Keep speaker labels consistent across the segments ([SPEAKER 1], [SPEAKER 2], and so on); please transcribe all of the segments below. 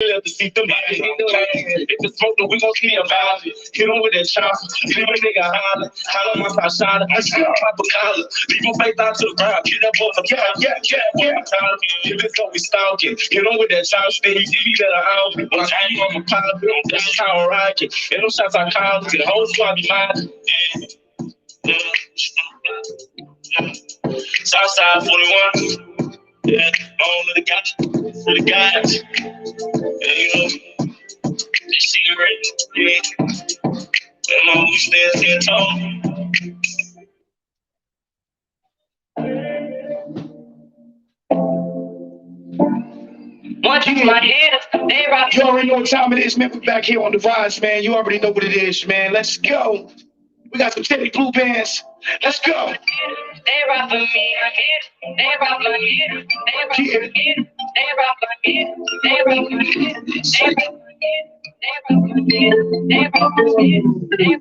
[SPEAKER 1] Let the see through my head. If it's smoking, we gon' see about it. Hit him with that chopper. Leave a nigga holler. Holler my side shot. I see him pop a collar. Leave him face down to the ground. Get that boy for yeah. If it's so we stalking. Hit him with that chopper. Then he see me that out. When I aim on my pilot, that's how I rock it. And them shots I call. The whole squad be mine. Southside 41. Yeah, on to the guys. For the guys. Yeah, you know. This cigarette, yeah. And my who stands 10 tall. Once you my head, they rock. You already know what time it is, man. We're back here on the Rize, man. You already know what it is, man. Let's go. We got some Teddy Blue bands. Let's go. They rock for me, they rock for me, they rock for me, they rock for me, they rock for me, they rock for me.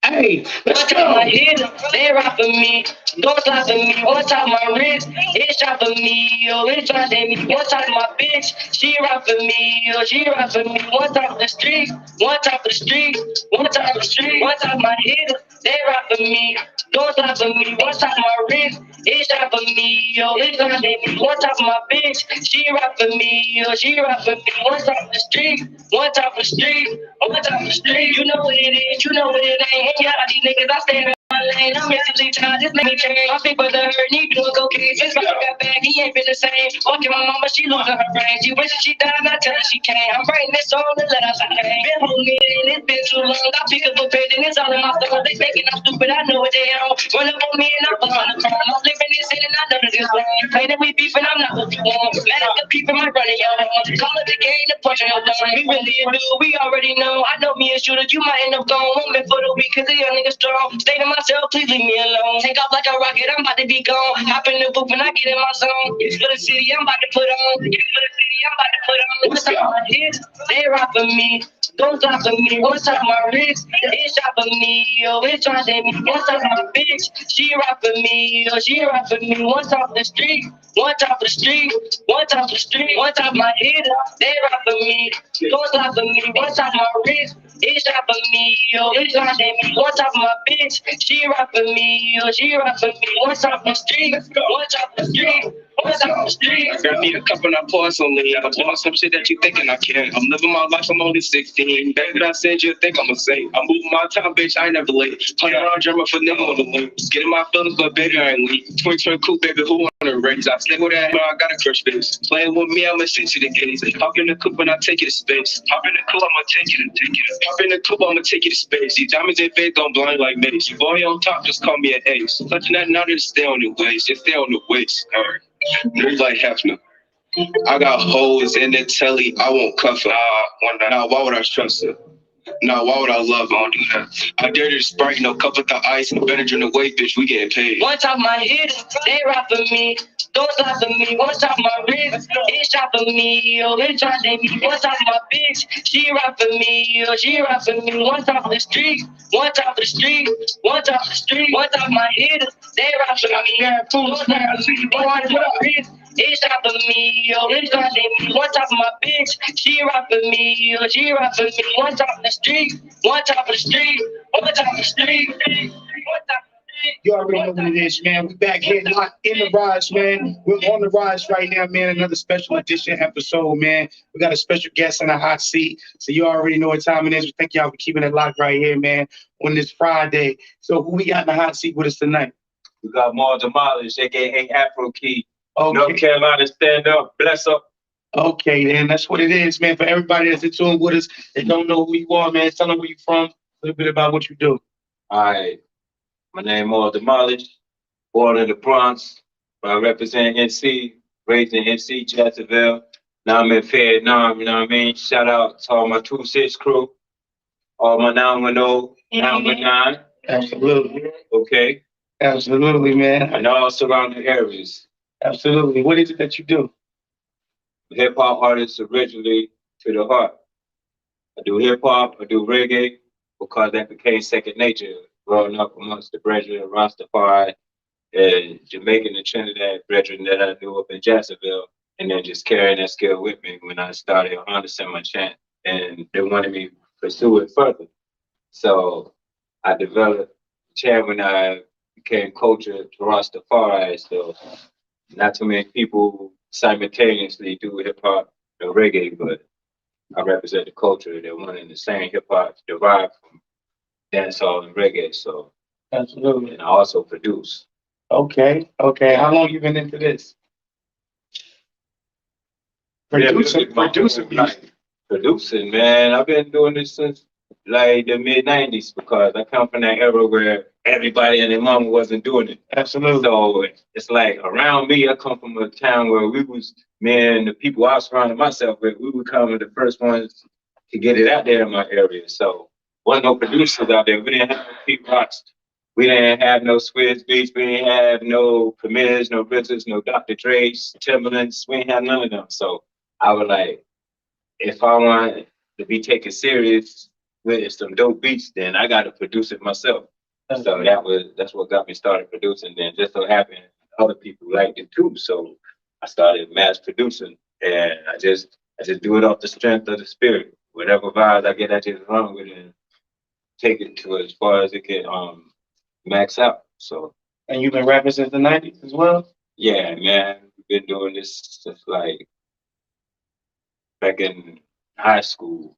[SPEAKER 1] Hey, let's go. My head, they rock for me. Don't stop for me. One top my wrist, it's shot for me. Yo, it's driving me. One top my bitch, she rock for me. Yo, she rock for me. One top the street, one top the street, one top the street, one top my head, they rock for me. Don't stop for me. One top my wrist, it's shot for me. Yo, it's driving me. One top my bitch, she rock for me. Yo, she rock for me. One top the street, one top the street, one top the street. You know what it is, you know what it ain't. Yeah, these niggas, I stand in my lane. I'm mentally tired, this make me change. My people that hurt, need doing cocaine. Since I got back, he ain't been the same. Walking my mama, she losing her brain. She wishes she died, I tell her she can't. I'm writing this song to let us out. Been holding me in, it's been too long. I pick up a page and it's all in my thoughts. They thinking I'm stupid, I know what they on. Run up on me and I'm on the crime. I'm living this in and I know this is wrong. Claim that we beefing, I'm not what you want. Mad at the people, my running your home. Call it the game, the punch on your dome. We really do, we already know. I know me a shooter, you might end up gone. Woman for the week, cause the young nigga strong. Stay to myself, please leave me alone. Take off like a rocket, I'm about to be gone. Hop in the booth when I get in my zone. For the city, I'm about to put on. For the city, I'm about to put on. What's up my head? They rock for me. Don't stop for me. What's up my wrist? It's shot for me. Yo, it's trying to me. What's up my bitch? She rock for me. Yo, she rock for me. One top of the street. One top of the street. One top of the street. One top of my head. They rock for me. Don't stop for me. One top of my wrist. It's shot for me, yo, it's trying to me. One top of my bitch, she rock for me, yo, she rock for me. One top of the street, one top of the street, one top of the street. I need a couple of pause on me. I'm doing some shit that you thinking I can't. I'm living my life, I'm only 16. Baby, I said you think I'm a saint. I'm moving my time, bitch, I ain't never late. Playing around German for nigga on the link. Getting my feelings, but baby, I ain't weak. Twin cool, baby, who wanna raise? I stay with that, but I got a crush, bitch. Playing with me, I'ma send you the gaze. Hop in the coupe and I take you to space. Hop in the coupe, I'ma take you to Hop in the coupe, I'ma take you to space. These diamonds in face don't blind like mace. You boy on top, just call me an ace. Touching that now, just stay on the waist. Just stay on the waist. Alright. There's like Hefner. I got hoes in the telly, I won't cuff her. Nah, why would I trust her? Nah, why would I love her? I don't do that. I dare to Sprite, no cup with the ice, no better than the weight, bitch, we getting paid. One top of my head, they rock for me. Don't stop for me. One top of my wrist, it's shot for me. Yo, it's trying to me. One top of my bitch, she rock for me. Yo, she rock for me. One top of the street, one top of the street, one top of the street, one top of my head, they rock for me. One top of my wrist. It's shot for me, yo, it's trying to me. One top of my bitch, she rock for me, yo, she rock for me. One top of the street, one top of the street, one top of the street, one top of the street. You already know what it is, man. We back here, not in the Rize, man. We're on the Rize right now, man. Another special edition episode, man. We got a special guest in the hot seat, so you already know what time it is. We thank y'all for keeping it locked right here, man, on this Friday. So who we got in the hot seat with us tonight?
[SPEAKER 2] We got Mal Demolish, aka Afro Key.
[SPEAKER 1] Okay.
[SPEAKER 2] North Carolina, stand up, bless up.
[SPEAKER 1] Okay, then that's what it is, man. For everybody that's in tune with us, they don't know who you are, man. Tell them where you from, a little bit about what you do.
[SPEAKER 2] All right. My name is Mal Demolish, born in the Bronx. I represent NC, raised in NC, Jacksonville. Now I'm in Vietnam, you know what I mean? Shout out to all my 2-6 crew, all my 910, 919.
[SPEAKER 1] Absolutely.
[SPEAKER 2] Okay.
[SPEAKER 1] Absolutely, man.
[SPEAKER 2] And all surrounding areas.
[SPEAKER 1] Absolutely. What is it that you do?
[SPEAKER 2] Hip hop artist originally to the heart. I do hip hop, I do reggae, because that became second nature. Growing up amongst the brethren, Rastafari, and Jamaican and Trinidad brethren that I knew up in Jacksonville. and then just carrying that skill with me when I started understanding my chant, and they wanted me to pursue it further. So I developed chant when I became coach at Rastafari. So not too many people simultaneously do hip hop and reggae, but I represent the culture that wanted the same hip hop derived from dancehall and reggae. So
[SPEAKER 1] Absolutely.
[SPEAKER 2] and I also produce.
[SPEAKER 1] Okay. Okay. How long you been into this? Producing music.
[SPEAKER 2] Producing, man. I've been doing this since like the mid '90s because I come from that era where everybody and their mama wasn't doing it.
[SPEAKER 1] Absolutely.
[SPEAKER 2] So it's like around me, I come from a town where we was, man, the people I surrounded myself with, we were kind of the first ones to get it out there in my area. So wasn't no producers out there. We didn't have no Pete Rocks. We didn't have no Swizz Beats. We didn't have no Premiers, no Rizzes, no Dr. Dre's, Timberlands. We didn't have none of them. So I was like, if I want to be taken serious with some dope beats, then I got to produce it myself. So that's what got me started producing. Then just so happened other people liked it too, so I started mass producing, and I just do it off the strength of the spirit. Whatever vibes I get, I just run with it and take it to as far as it can max out. So.
[SPEAKER 1] And you've been rapping since the '90s as well.
[SPEAKER 2] Yeah, man, we've been doing this since like back in high school.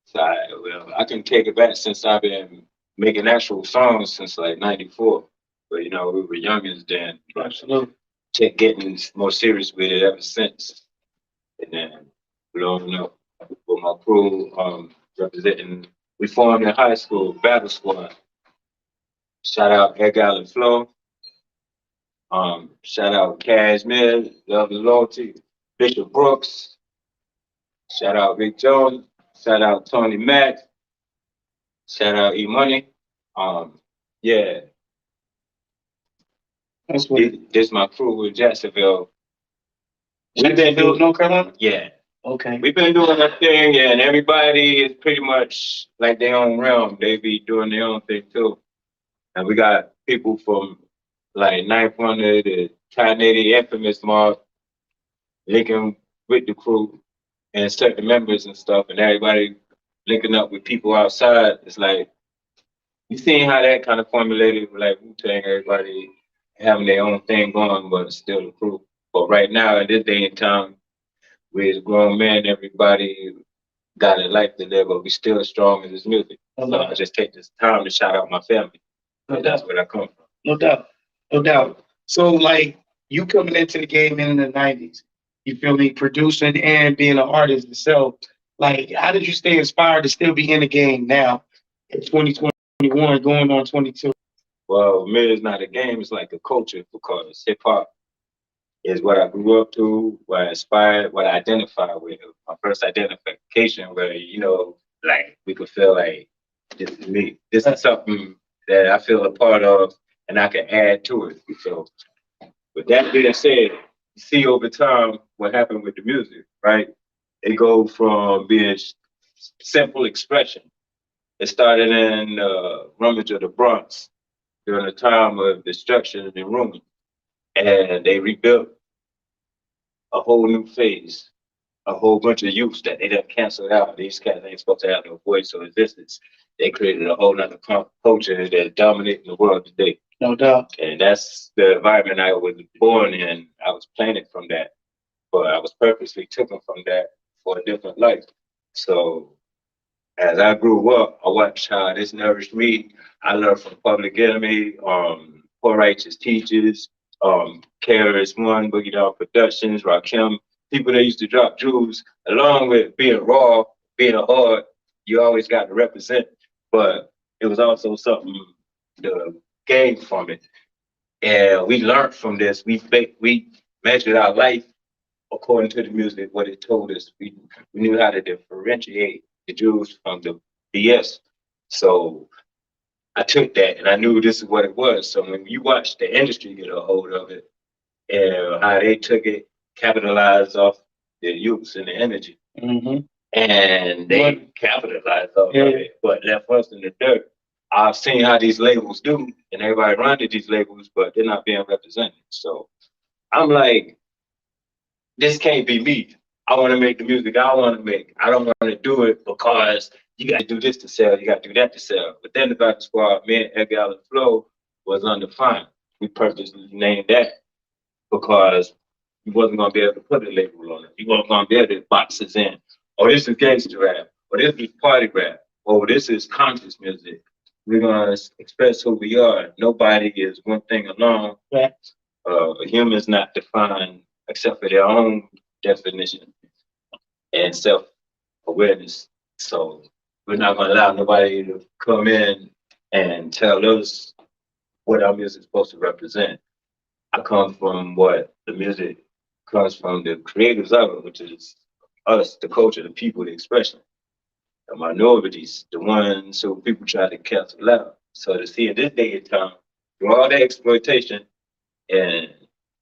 [SPEAKER 2] So I can take it back since I've been making actual songs since like '94. But you know, we were youngins then.
[SPEAKER 1] Absolutely.
[SPEAKER 2] Getting more serious with it ever since. And then blowing up with my crew, representing. We formed in high school, Battle Squad. Shout out Egg Island Flow. Shout out Cashmere, Love and Loyalty, Bishop Brooks. Shout out Rick Jones. Shout out Tony Mack. Shout out E Money. Yeah,
[SPEAKER 1] That's what.
[SPEAKER 2] this my crew with Jacksonville.
[SPEAKER 1] Jacksonville, North Carolina.
[SPEAKER 2] Yeah.
[SPEAKER 1] Okay.
[SPEAKER 2] We've been doing our thing, and everybody is pretty much like their own realm. They be doing their own thing too. And we got people from like Ninth Wonder to Ty-Nady, Infamous Mark, linking with the crew and certain members and stuff, and everybody linking up with people outside. It's like you seen how that kind of formulated with like Wu-Tang, everybody having their own thing going, but still the crew. But right now, in this day and time, we as grown men, everybody got a life to live, but we still strong in this music. So I just take this time to shout out my family. No doubt. That's where I come from.
[SPEAKER 1] No doubt. No doubt. So like you coming into the game in the '90s, you feel me, producing and being an artist itself. Like, how did you stay inspired to still be in the game now in 2021, going on 22?
[SPEAKER 2] Well, me, it's not a game, it's like a culture because hip hop is what I grew up to, what I inspired, what I identify with. My first identification where, you know, like we could feel like this is me. This is something that I feel a part of and I can add to it. So with that being said, you see over time what happened with the music, right? It goes from being simple expression. It started in Rummage of the Bronx during a time of destruction and ruin. And they rebuilt a whole new phase, a whole bunch of youths that they done canceled out. These cats ain't supposed to have no voice or existence. They created a whole nother culture that's dominating the world today.
[SPEAKER 1] No doubt.
[SPEAKER 2] And that's the environment I was born in. I was planted from that, but I was purposely taken from that for a different life. So as I grew up, I watched how this nourished me. I learned from Public Enemy, Poor Righteous Teachers, KRS One, Boogie Down Productions, Rakim, people that used to drop jewels, along with being raw, being hard, you always got to represent. But it was also something to gain from it. And we learned from this. We measured our life according to the music, what it told us. We knew how to differentiate the Jews from the BS. So I took that and I knew this is what it was. So when you watch the industry get a hold of it and how they took it, capitalized off the youths and the energy, and they capitalized off of it, but left us in the dirt. I've seen how these labels do, and everybody run to these labels, but they're not being represented. So I'm like, this can't be me. I want to make the music I want to make. I don't want to do it because you got to do this to sell, you got to do that to sell. But then the Back Squad, me and Edgar Allan Flow was undefined. We purposely named that because you wasn't gonna be able to put a label on it. You wasn't gonna be able to box us in. Oh, this is gangster rap. Or this is party rap. Oh, this is conscious music. We're gonna express who we are. Nobody is one thing alone. A human's not defined except for their own definition and self awareness. So we're not gonna allow nobody to come in and tell us what our music is supposed to represent. I come from what the music comes from the creators of it, which is us, the culture, the people, the expression, the minorities, the ones who people try to cancel out. So to see in this day and time, through all that exploitation and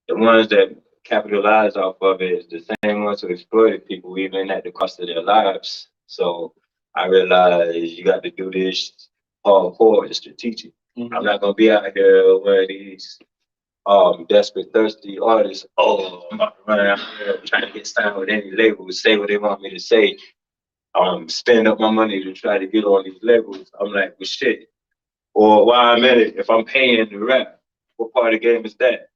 [SPEAKER 2] the ones that capitalize off of it is the same ones who exploited people even at the cost of their lives. So I realized you got to do this hardcore and strategic. I'm not gonna be out here one of these desperate, thirsty artists. Oh, I'm about to run out here trying to get signed with any label, say what they want me to say. Spend up my money to try to get on these labels. I'm like, well, shit. Or why I'm at it, if I'm paying to rap, what part of the game is that?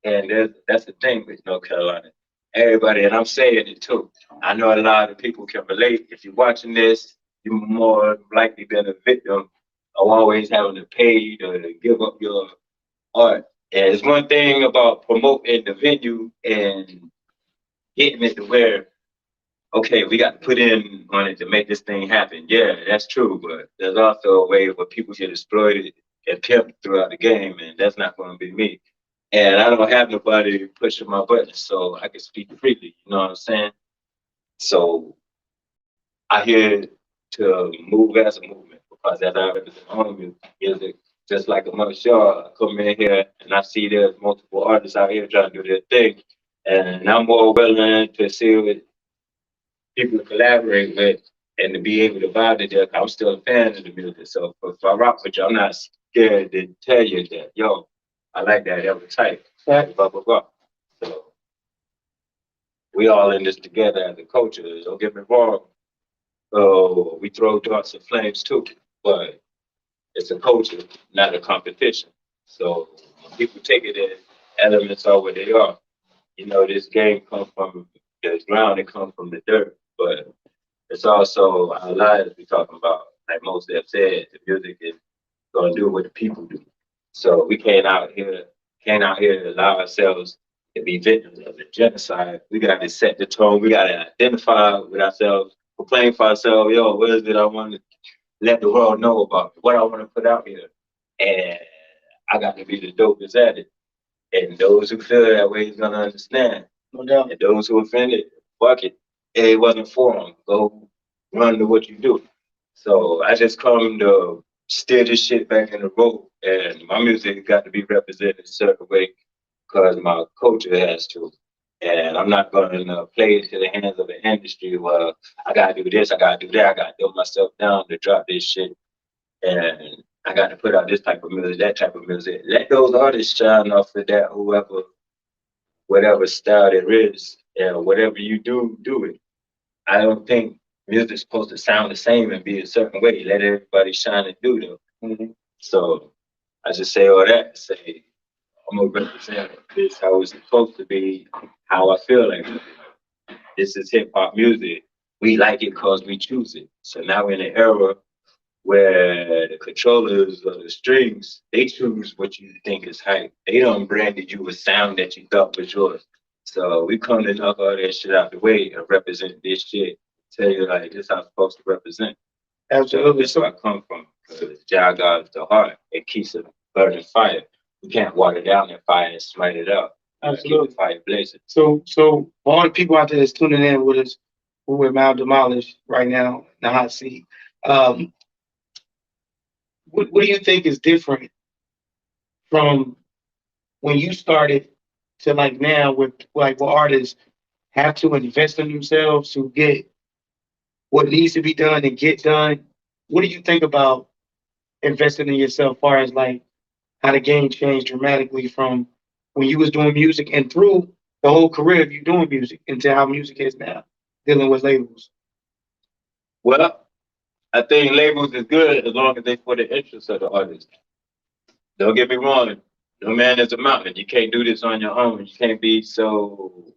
[SPEAKER 2] And that's the thing with North Carolina. Everybody, and I'm saying it too. I know a lot of people can relate. If you're watching this, you're more likely been a victim of always having to pay to give up your art. And it's one thing about promoting the venue and getting it to where, okay, we got to put in on it to make this thing happen. Yeah, that's true. But there's also a way where people get exploited and pimped throughout the game, and that's not going to be me. And I don't have nobody pushing my buttons, so I can speak freely. You know what I'm saying? So I here to move as a movement because as I represent my own music, just like amongst y'all, I come in here and I see there's multiple artists out here trying to do their thing. And I'm more willing to see what people to collaborate with and to be able to vibe to that. I'm still a fan of the music. So if I rock with you, I'm not scared to tell you that, yo, I like that, that was tight. Blah, blah, blah. So we all in this together as a culture. Don't get me wrong. We throw darts and flames too, but it's a culture, not a competition. So people take it as elements are what they are. You know, this game comes from the ground, it comes from the dirt, but it's also our lives we talking about. Like most have said, the music is gonna do what the people do. So we can't out here allow ourselves to be victims of the genocide. We gotta set the tone, we gotta identify with ourselves, proclaim for ourselves, yo, what is it I want to let the world know about me, what I want to put out here. And I got to be the dopest at it. And those who feel that way is gonna understand. No doubt. And those who offended, fuck it. It wasn't for them. Go run to what you do. So I just come to steer this shit back in the road, and my music got to be represented a certain way because my culture has to. And I'm not going to play into the hands of the industry where I got to do this, I got to do that, I got to dumb myself down to drop this shit. And I got to put out this type of music, that type of music. Let those artists shine off of that, whoever, whatever style there is, and whatever you do, do it. I don't think music's supposed to sound the same and be a certain way. Let everybody shine and do them. So I just say all that to say I'm gonna represent this how it's supposed to be, how I feel like this is hip hop music. We like it because we choose it. So now we're in an era where the controllers of the strings, they choose what you think is hype. They don't branded you a sound that you thought was yours. So we come to knock all that shit out the way and represent this shit. Tell you like this how I'm supposed to represent. Absolutely. That's where I come from. Because Jah God is the heart. It keeps a burning fire. You can't water down that fire and smite it up. Absolutely. Keep the fire blazing. So all the people out there that's tuning in with us, we're with Mal Demolish right now in the hot seat. Um, what do you think is different from when you started to like now with like what artists have to invest in themselves to get what needs to be done and get done? What do you think about investing in yourself, far as like how the game changed dramatically from when you was doing music and through
[SPEAKER 1] the whole career of you doing music into how music is now, dealing with labels?
[SPEAKER 2] Well, I think labels is good as long as they for the interest of the artist. Don't get me wrong. No man is a mountain. You can't do this on your own. You can't be so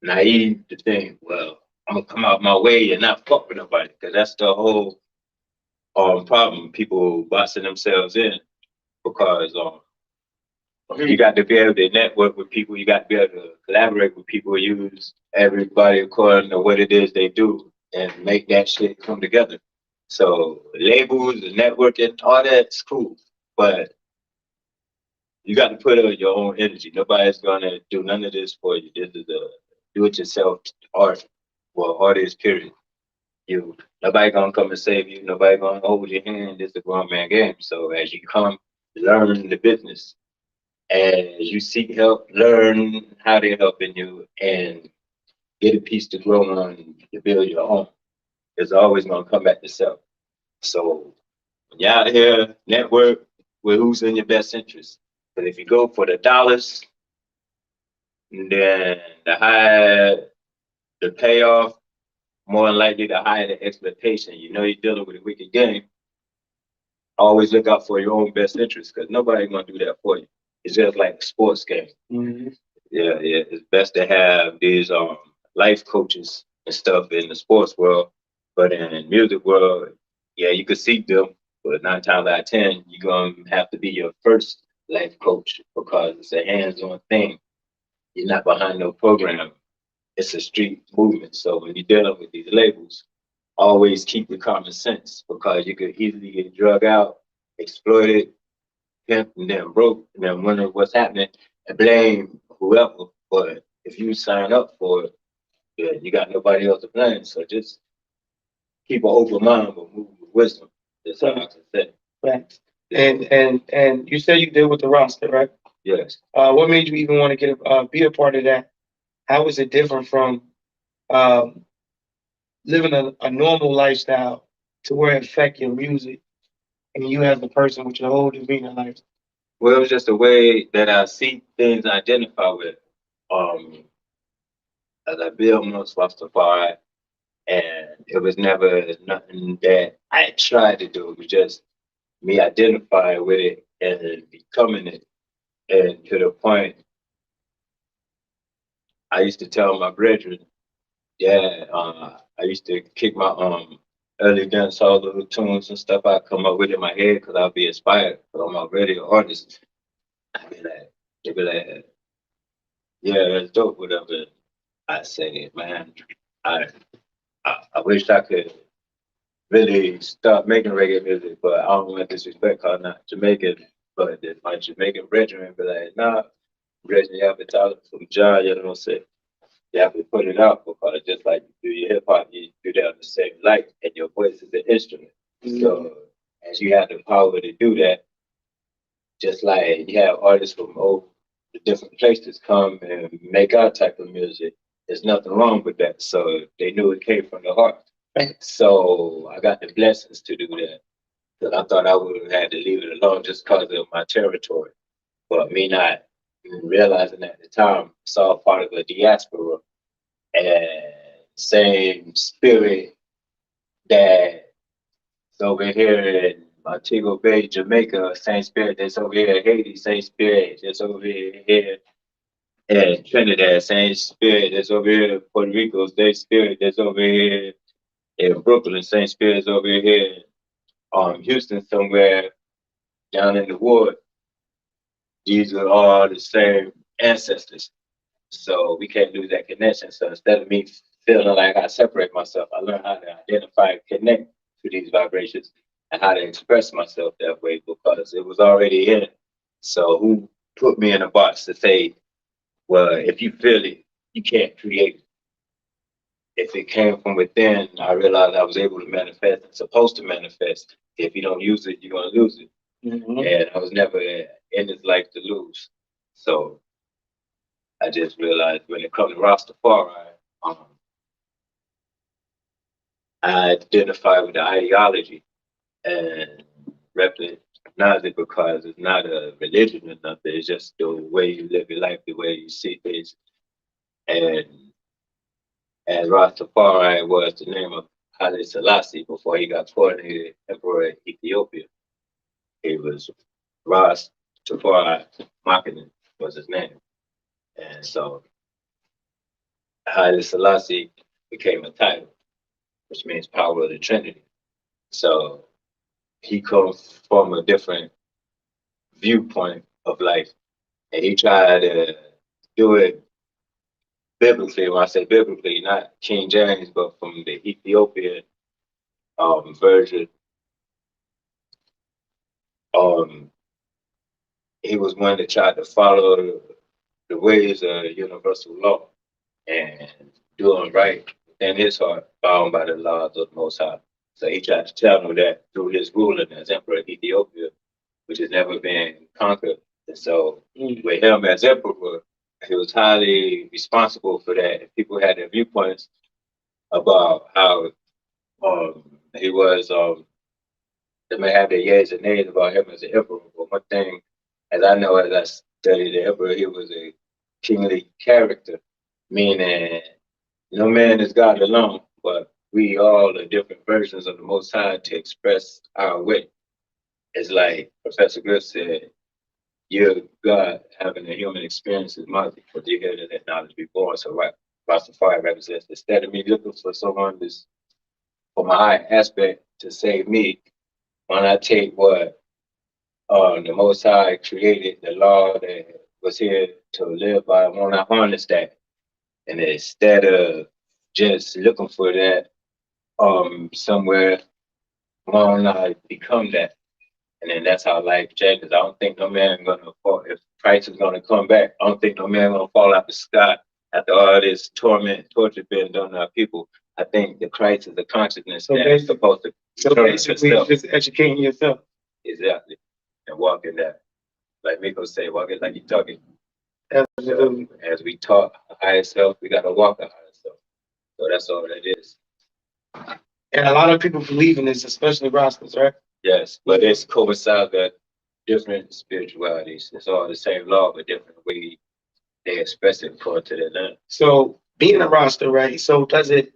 [SPEAKER 2] naive to think, well, I'm gonna come out my way and not fuck with nobody, because that's the whole problem. People boxing themselves in because you got to be able to network with people. You got to be able to collaborate with people. Use everybody according to what it is they do and make that shit come together. So labels and networking, all that's cool, but you got to put in your own energy. Nobody's gonna do none of this for you. This is a do-it-yourself art, well, artist. Period. You nobody gonna come and save you. Nobody gonna hold your hand. It's a grown man game. So as you come, learn the business. As you seek help, learn how they're helping you, and get a piece to grow on to build your own. It's always gonna come back to self. So when you're out here, network with who's in your best interest. But if you go for the dollars, then the higher the payoff, more than likely the higher the expectation. You know you're dealing with a wicked game. Always look out for your own best interest, because nobody's gonna do that for you. It's just like a sports game.
[SPEAKER 1] Mm-hmm.
[SPEAKER 2] Yeah, yeah. It's best to have these life coaches and stuff in the sports world, but in the music world, yeah, you could seek them, but 9 times out of 10, you're gonna have to be your first life coach because it's a hands-on thing. You're not behind no program. It's a street movement. So when you're dealing with these labels, always keep your common sense, because you could easily get drug out, exploited, pimped, and then broke, and then wonder what's happening and blame whoever. But if you sign up for it, then you got nobody else to blame. So just keep an open mind, but move with wisdom. That's all I can say.
[SPEAKER 1] Right. And you said you did with the roster, right?
[SPEAKER 2] Yes.
[SPEAKER 1] What made you even want to be a part of that? How is it different from um, living a normal lifestyle to where it affect your music and you as the person with your whole demeanor life?
[SPEAKER 2] Well, it was just a way that I see things, I identify with. Um, as I build most Rastafari, and it was never nothing that I tried to do. It was just me identifying with it and becoming it. And to the point, I used to tell my brethren, yeah, I used to kick my early dance all little tunes and stuff I come up with in my head because I'll be inspired. But I'm already an artist. I be like, they be like, yeah, that's dope, whatever. I say, man, I, I wish I could really start making reggae music, but I don't want to disrespect because I'm not Jamaican. But if my Jamaican brethren be like, nah, Reggie, you have to talk from John, you know what I'm saying? You have to put it out, because just like you do your hip hop, you do that on the same light, and your voice is an instrument. Mm-hmm. So as you have the power to do that, just like you have artists from all the different places come and make our type of music, there's nothing wrong with that. So they knew it came from the heart. So I got the blessings to do that. Because I thought I would have had to leave it alone just because of my territory. But me not realizing at the time, it's all part of the diaspora, and same spirit that's over here in Montego Bay, Jamaica, same spirit that's over here in Haiti, same spirit that's over here in Trinidad, same spirit that's over here in Puerto Rico, same spirit that's over here in Brooklyn, same spirit that's over here in Houston, somewhere down in the ward. These are all the same ancestors. So we can't lose that connection. So instead of me feeling like I separate myself, I learned how to identify and connect to these vibrations and how to express myself that way, because it was already in it. So who put me in a box to say, well, if you feel it, you can't create it. If it came from within, I realized I was able to manifest. It's supposed to manifest. If you don't use it, you're gonna lose it. Mm-hmm. And I was never in this life to lose. So I just realized when it comes to Rastafari, um, I identify with the ideology and recognize it, because it's not a religion or nothing. It's just the way you live your life, the way you see things. And as Rastafari was the name of Haile Selassie before he got coronated Emperor of Ethiopia. He was Rastafari Makinen was his name. And so Haile Selassie became a title, which means power of the Trinity. So he comes from a different viewpoint of life. And he tried to do it biblically. When I say biblically, not King James, but from the Ethiopian version. Um, he was one that tried to follow the ways of universal law and doing right in his heart, bound by the laws of the Most High. So he tried to channel that through his ruling as Emperor of Ethiopia, which has never been conquered. And so with him as Emperor, he was highly responsible for that. And people had their viewpoints about how he was, they may have their yays and nays about him as an emperor. But one thing, as I know as I studied the emperor, he was a kingly character, meaning no man is God alone, but we all are different versions of the Most High to express our way. It's like Professor Griff said, you're God having a human experience is mother, but you're here to let knowledge be born. So right, Rastafari represents instead of me looking for someone that's for my high aspect to save me, when I take what the Most High created, the law that was here to live by, when I harness that, and instead of just looking for that somewhere, why I become that? And then that's how life changes. I don't think no man gonna fall if Christ is gonna come back. I don't think no man gonna fall out the sky after all this torture being done to our people. I think the Christ is the consciousness that's supposed to
[SPEAKER 1] basically just educating yourself.
[SPEAKER 2] Exactly. And walking that, like Miko say, walking like you're talking.
[SPEAKER 1] Absolutely.
[SPEAKER 2] So, as we talk higher self, we gotta walk our higher self. So that's all that is.
[SPEAKER 1] And a lot of people believe in this, especially Rastas, right?
[SPEAKER 2] Yes, but it's coincides that different spiritualities. It's all the same law, but different way they express it according to their learning.
[SPEAKER 1] So being a Rasta, right? So does it,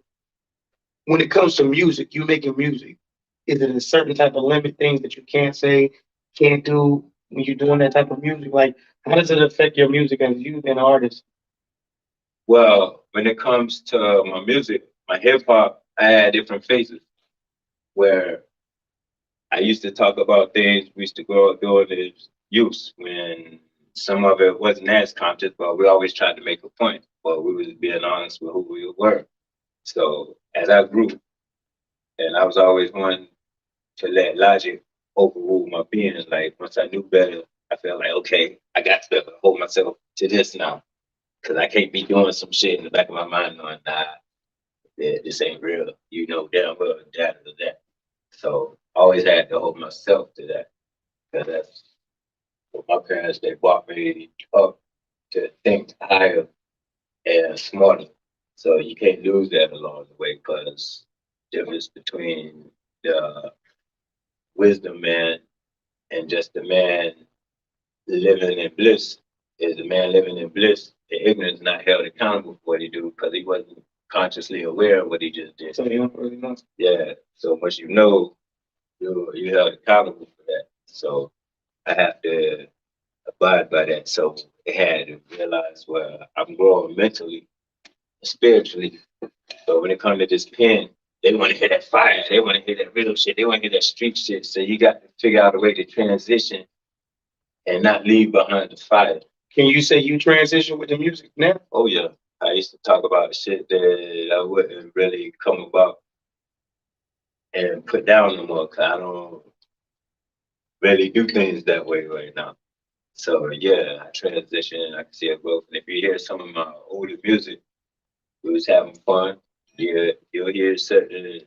[SPEAKER 1] when it comes to music, you making music, is it a certain type of limit things that you can't say, can't do when you're doing that type of music? Like, how does it affect your music as you an artist?
[SPEAKER 2] Well, when it comes to my music, my hip hop, I had different phases where I used to talk about things we used to grow up doing as youth when some of it wasn't as conscious, but we always tried to make a point. But we was being honest with who we were. So as I grew, and I was always one to let logic overrule my being. Like once I knew better, I felt like, okay, I got to hold myself to this now. Cause I can't be doing some shit in the back of my mind knowing, nah, this ain't real. You know damn well that. So I always had to hold myself to that. Cause that's what my parents, they brought me up to think higher and smarter. So you can't lose that along the way because difference between the wisdom man and just the man living in bliss is the man living in bliss. The ignorance not held accountable for what he do because he wasn't consciously aware of what he just did.
[SPEAKER 1] So you don't really know.
[SPEAKER 2] Yeah. So once you know, you held accountable for that. So I have to abide by that. So I had to realize where I'm growing mentally, spiritually. So when it comes to this pen, they want to hear that fire. They want to hear that real shit. They want to hear that street shit. So you got to figure out a way to transition and not leave behind the fire.
[SPEAKER 1] Can you say you transition with the music now?
[SPEAKER 2] Oh yeah. I used to talk about shit that I wouldn't really come about and put down no more because I don't really do things that way right now. So yeah, I transition. I can see a growth. And if you hear some of my older music, we was having fun. Yeah, you'll hear certain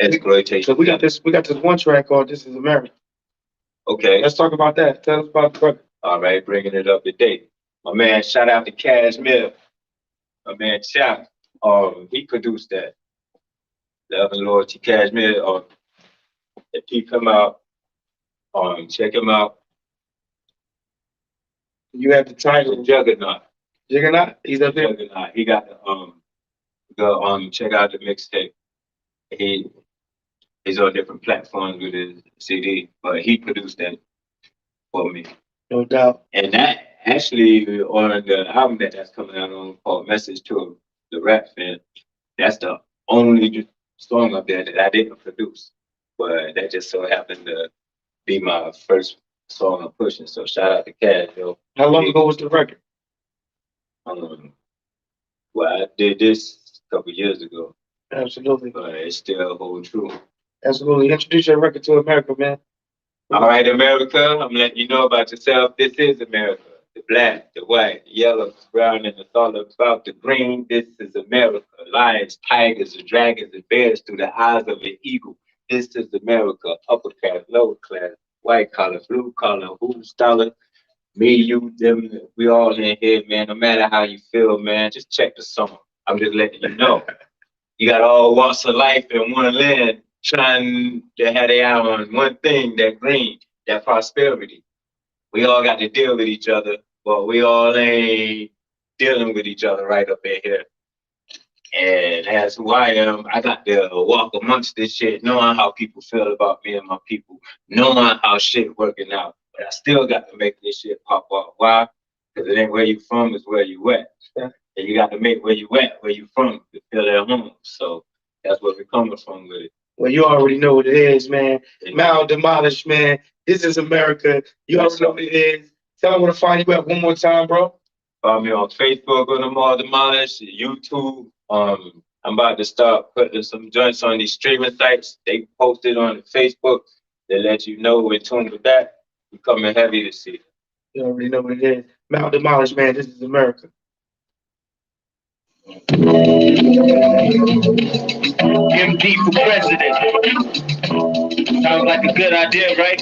[SPEAKER 2] exploitation.
[SPEAKER 1] So we got this one track called "This Is America."
[SPEAKER 2] Okay.
[SPEAKER 1] Let's talk about that. Tell us about the record.
[SPEAKER 2] All right, bringing it up to date. My man, shout out to Cashmere. My man, Chap. He produced that. Love and Loyalty Cashmere. If he come out, check him out.
[SPEAKER 1] You have the title
[SPEAKER 2] Juggernaut.
[SPEAKER 1] Juggernaut, he's up there.
[SPEAKER 2] Juggernaut. He got the go check out the mixtape. He's on different platforms with his CD, but he produced that for me.
[SPEAKER 1] No doubt.
[SPEAKER 2] And that actually on the album that's coming out on called Message to the Rap Fan, that's the only song up there that I didn't produce. But that just so happened to be my first song I'm pushing. So shout out to Cash, yo.
[SPEAKER 1] How long ago was the record?
[SPEAKER 2] Well, I did this a couple years ago.
[SPEAKER 1] Absolutely.
[SPEAKER 2] But it still holds true.
[SPEAKER 1] Absolutely. Introduce your record to America, man.
[SPEAKER 2] All right, America, I'm letting you know about yourself. This is America. The black, the white, the yellow, the brown, and it's all about the green. This is America. Lions, tigers, and dragons, and bears through the eyes of an eagle. This is America. Upper class, lower class, white collar, blue collar, who's dollar. Me, you, them, we all in here, man. No matter how you feel, man, just check the song. I'm just letting you know. You got all walks of life in one land, trying to have their eye on one thing, that green, that prosperity. We all got to deal with each other, but we all ain't dealing with each other right up in here. And as who I am, I got to walk amongst this shit, knowing how people feel about me and my people, knowing how shit working out. But I still got to make this shit pop off. Why? Because it ain't where you from, it's where you at. And you got to make where you at, where you from, to feel at home. So that's where we're coming from with it.
[SPEAKER 1] Well, you already know what it is, man. Mal Demolish, man. This is America. You already know what it is. Tell me where to find you at one more time, bro.
[SPEAKER 2] Follow me on Facebook on the Mal Demolish, YouTube. I'm about to start putting some joints on these streaming sites. They posted on Facebook. They let you know we're tuned with that. We're coming heavy this season.
[SPEAKER 1] You already know what it is. Mal Demolish, man. This is America.
[SPEAKER 3] MP for president. Sounds like a good idea, right?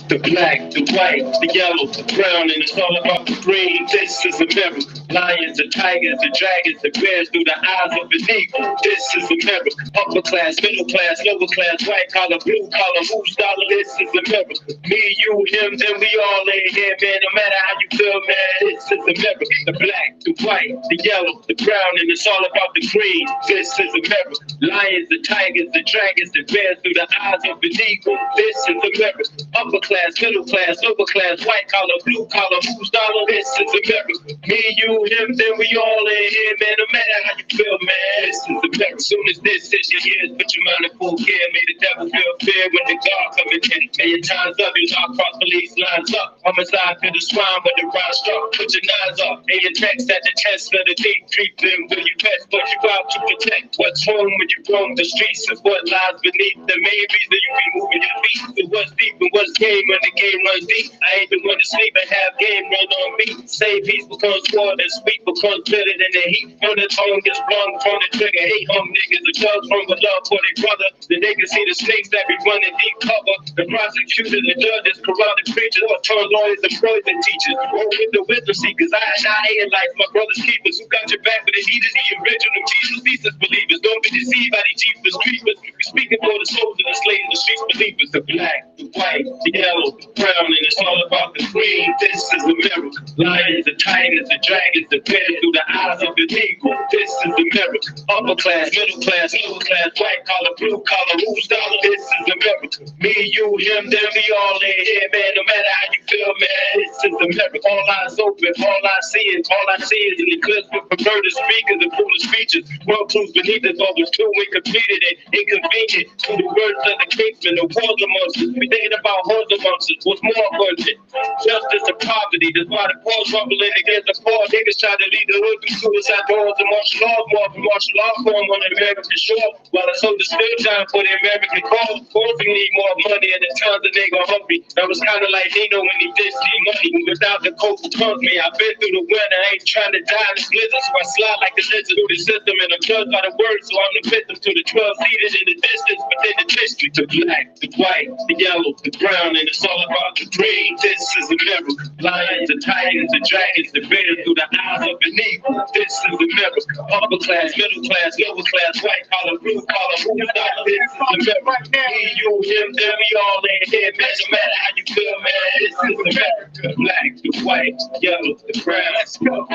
[SPEAKER 3] The black, the white, the yellow, the brown, and it's all about the green. This is America. Lions, the tigers, the dragons, the bears through the eyes of an eagle. This is America. Upper class, middle class, lower class, white collar, blue collar, who's dollar. This is America. Me, you, him, then we all in here, man. No matter how you feel, man. This is America. The black, the white, the yellow, the brown, and it's all about the green. This is America. Lions, the tigers, the dragons, the bears through the eyes of an eagle. This is America. Upper class, middle class, lower class, white collar, blue collar, who's dollar. This is America. Me, you, him, then we all in here, man. No matter how you feel, man. This is America. Soon as this is your ears, put your mind in full care. May the devil feel fear when the God come in. May your time's up, you knock cross police lines up. Homicide to the swine with the rod struck. Put your knives up. And your text at the chest of the deep creep in. Will you best put you out to protect what's home when you roam the streets is what lies beneath the main reason you be moving your feet. So what's deep and what's game when the game runs deep. I ain't the one to sleep and have game run on me. Say peace becomes war and sweet becomes better than the heat. When the tongue gets flung from the trigger, hate niggas. The thugs from the love for their brother. The niggas see the snakes that be running deep cover. The prosecutor, the judges, corrupted preachers, or turn lawyers and poison teachers. Or with the wisdom seekers, I ain't like my brother's keepers. Who got your back for the heaters, the original Jesus, thesis believers. Don't be deceived by these chiefs, creepers. We speaking for the souls of the slaves, the streets believers. The black, the white, the yellow, the brown, and it's all about the green. This is America. Lions, the tigers, the dragons, the bears through the eyes of the eagle. This is America. Upper class, middle class, lower class, white collar, blue collar, who's dollar. This is America. Me, you, him, then we all in here, man. No matter how you feel, man. This is America. All eyes open, all I see is an eclipse with perverted speakers and foolish features. World clues beneath us, all was too incompleted and inconvenient. To the words of the kingsman, the wars amongst us. We thinking about wars amongst us. What's more abundant? Justice and poverty. That's why the poor's rumbling against the poor. Niggas try to lead the hood through suicide doors and martial law. More from martial law form on the American shore. While the soldiers still dying for the American cause. Of course we need more money and the times that they gon' hungry. That was kinda like Nino when he did see money. Without the coat who comes me, I've been through the winter. I ain't trying to die in this blizzard. So I slide like a lizard through the system and I'm judged by the words. So I'm the victim to the 12 seated in the distance. But then the district, the black, the white, the yellow, yellow, the brown, and it's all about the green. This is a mirror. Lions, the tigers, the dragons, the bears through the eyes of an eagle. This is a mirror. Upper class, middle class, lower class, white collar, blue collar, who not this is a mirror. Me, you, him, them, we all in here. Doesn't matter how you feel, man. This is America. Black, the white, yellow, the brown,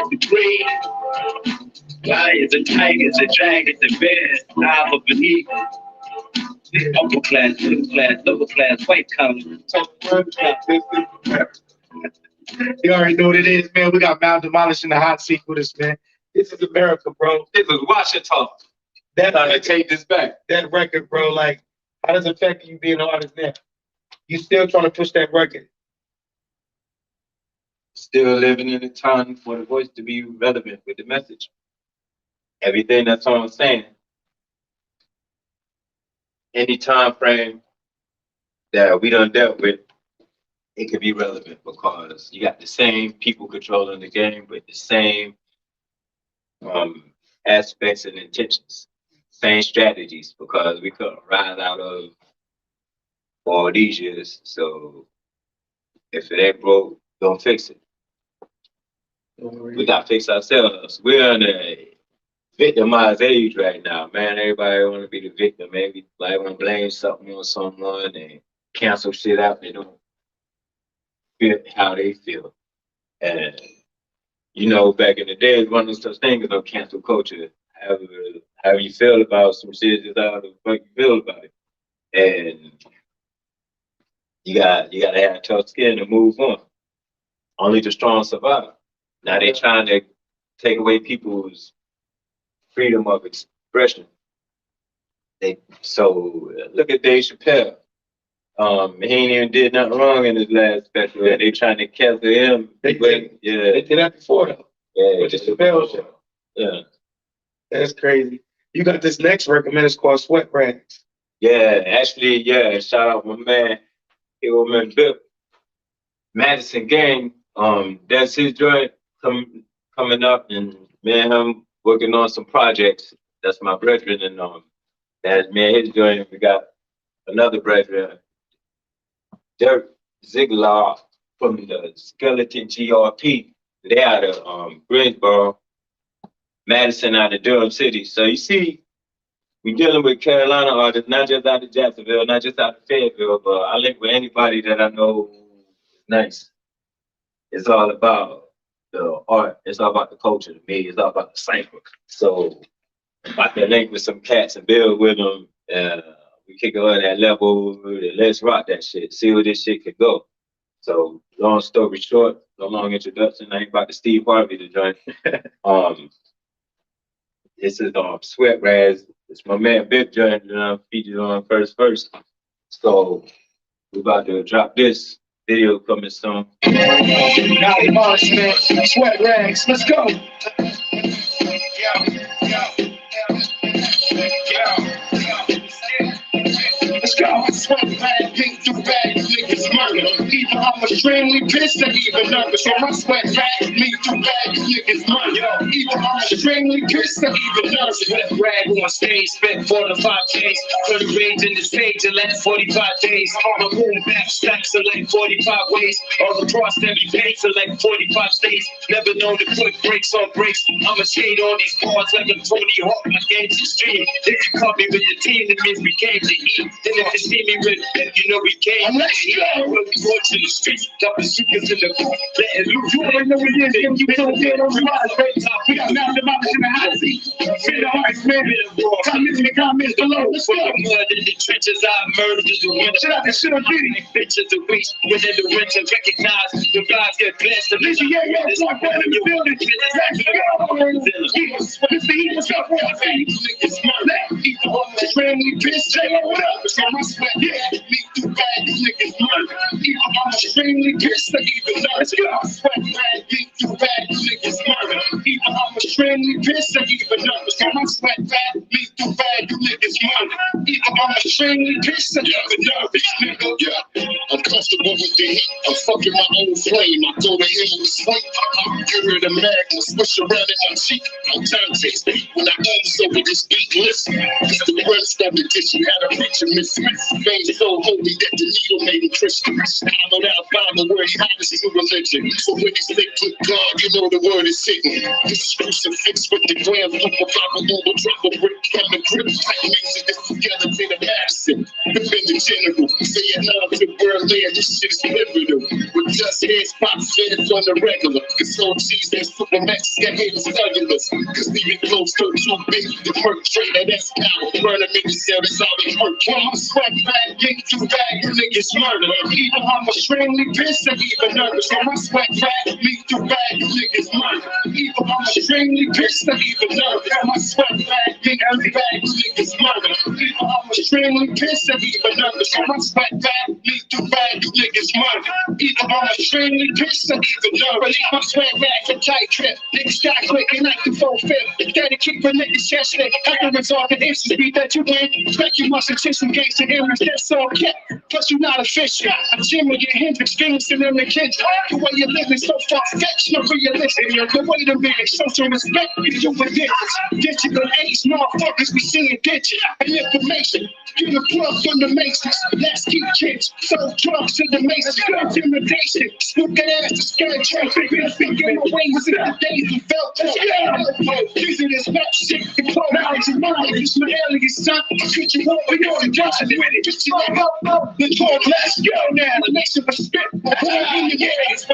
[SPEAKER 3] the green. Lions, the tigers, the dragons, the bears, eyes of an eagle. Upper class, middle class, lower class, white collar.
[SPEAKER 1] You already know what it is, man. We got Mal Demolish in the hot seat with us, man. This is America, bro.
[SPEAKER 2] This is Washington.
[SPEAKER 1] That
[SPEAKER 2] Trying to take this back.
[SPEAKER 1] that record, bro, like, how does it affect you being an artist now? You still trying to push that record?
[SPEAKER 2] Still living in a time for the voice to be relevant with the message. Everything that's on saying. Any time frame that we done dealt with, it could be relevant because you got the same people controlling the game with the same aspects and intentions, same strategies, because we couldn't rise out of all these years. So if it ain't broke, don't fix it. We got to fix ourselves. We're in a victimized age right now, man. Everybody want to be the victim. Everybody want to blame something on someone and cancel shit out. They don't feel how they feel. And you know, back in the day, it wasn't such thing as no cancel culture. However you feel about some shit is how the fuck you feel about it. And you gotta have tough skin to move on. Only the strong survive. Now they trying to take away people's freedom of expression. So look at Dave Chappelle. He ain't even did nothing wrong in his last special. Yeah. They trying to cancel him.
[SPEAKER 1] They did that before, though.
[SPEAKER 2] Yeah,
[SPEAKER 1] With the Chappelle show.
[SPEAKER 2] Yeah.
[SPEAKER 1] That's crazy. You got this next record, man. It's called Sweat Rags.
[SPEAKER 2] Yeah, actually, yeah. Shout out my man, man, Bill Madison Gang. That's his joint coming up, and man, I'm working on some projects. That's my brethren, and that's man, his joint. We got another brethren, Dirk Ziegler from the Skeleton GRP. They out of Greensboro, Madison out of Durham City. So you see, we're dealing with Carolina artists, not just out of Jacksonville, not just out of Fayetteville, but I link with anybody that I know is nice. It's all about the art. It's all about the culture to me. It's all about the cipher. So if I can link with some cats and build with them, we can go at that level. Let's rock that shit. See where this shit could go. So long story short, no long introduction. I ain't about to Steve Harvey to join. This is Sweat Rags. It's my man Big joint that I'm featured on first. So we about to drop this video coming soon.
[SPEAKER 1] Mal Demolish, man. Sweat Rags. Let's go. Let's go. Sweat rag, pink do bag, niggas murder. Either I'm extremely pissed or even nervous. So my sweat rag, me do bag, niggas murder. Either I'm extremely pissed or even nervous. Sweat rag on stage, spent 4 to 5 days. 30 raids in the stage, it last 45 days. My room back stacks are like 45 ways. All across every page are like 45 states. Never known to put brakes on brakes. I'ma skate on these bars like I'm Tony Hawk. My game's extreme. If you caught me with your team, it means we came to eat. And if you see me with it, you know we came. Let's go. We'll be going to the streets, dumping speakers in the booth, letting loose. You already know what it is. You so dead on the line. We got Mal Demolish in the hot seat. Feel the hearts, man. Comments in the comments below. Let's go. Mud in the trenches, I murdered the winter. Shut up, shut up, bitty. Bitches the weeks within the winter. Recognize the vibes get blessed. Listen, yeah, talk down in the building. Let's go. It's the heat. What's up, boy? It's my left. Eat the whole extremely pissed. J.O. What up? It's on my sweat. Yeah, me too bad. These niggas murder. Either I'm extremely pissed or even nervous. Sweat bad. Me too bad. These niggas murder. Either I'm extremely pissed or even nervous. My sweat bad. Me too bad. You niggas murder. Either I'm extremely pissed or even nervous. Nigga, yeah. I'm
[SPEAKER 3] comfortable with the heat. I'm fucking my own flame. I throw the hill with sweet. I'm giving the magma, swish around in my cheek. I'm time takes beat when I ooze over this beat. Listen, it's the rest of the dish. You had a preacher miss. Veins so holy that the needle made him Christian. I know that Bible where he had his new religion. So when he say put God, you know the word is hitting. This is crucifix with the grand super Bible, drop a brick from the grip. Tight music, this together to the Madison. Defend the general, say it now to Berlin. This shit is pivotal. With just heads, pop fans on the regular. Cause so cheese and Supermax got haters cellulars. Cause leaving close to too big. The perk trader, that's power. Burn a minute cell, that's all they hurt. When I'm sweat bag, get too bad, you niggas murder. Even I'm extremely pissed and even nervous. When my sweat bag, leak too bad, you niggas murder. Even I'm extremely pissed and even nervous. When my sweat bag, leak too bad, you niggas murder. Even I'm extremely pissed and even nervous. When my sweat bag, leak too bad, you niggas murder. Even I'm extremely pissed and even nervous. My sweat bag, a tight trip. Niggas got quick and like the 4-5. Gotta keep a nigga's chest lit. After resolve the issues, beat that you win. Expect you must anticipate the image that's all kept. Plus, you're not efficient. I'm Jim with your Hendrix, Kingston, and the kids. The way you're living so far-fetched, no realistic. But wait a minute, social respect is you ridiculous. Digital age, motherfuckers, we seeing digits. And information, get a plug from the Masons. Let's keep kids, sold drugs to the Masons. Intimidation, stupid ass, the scared traffic. Get away with it, the days we felt. Using this rap shit, and pull out your mind. It's my alien son. Treat you up, we know the guys with it. Get you up, the talk, let's go now. The next of a spit, in the games.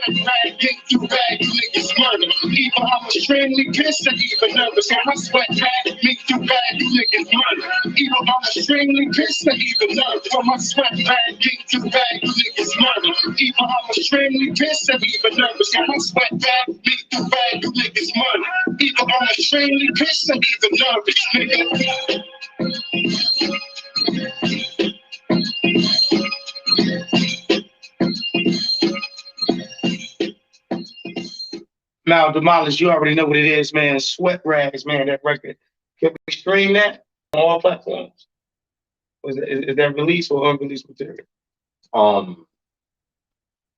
[SPEAKER 3] Get too bad, you niggas murder. Even I'm extremely pissed and even nervous. On my sweat bag, make too bad, you niggas murder. Even I'm extremely pissed and even nervous. On my sweat bag, get too bad, you niggas murder. Even I'm extremely pissed and even nervous. On my sweat bag, make too bad, you niggas murder. Even I'm extremely pissed and even nervous, nigga.
[SPEAKER 1] Mal Demolish, you already know what it is, man. Sweat Rags, man, that record. Can we stream that on all platforms? Is that released or unreleased material?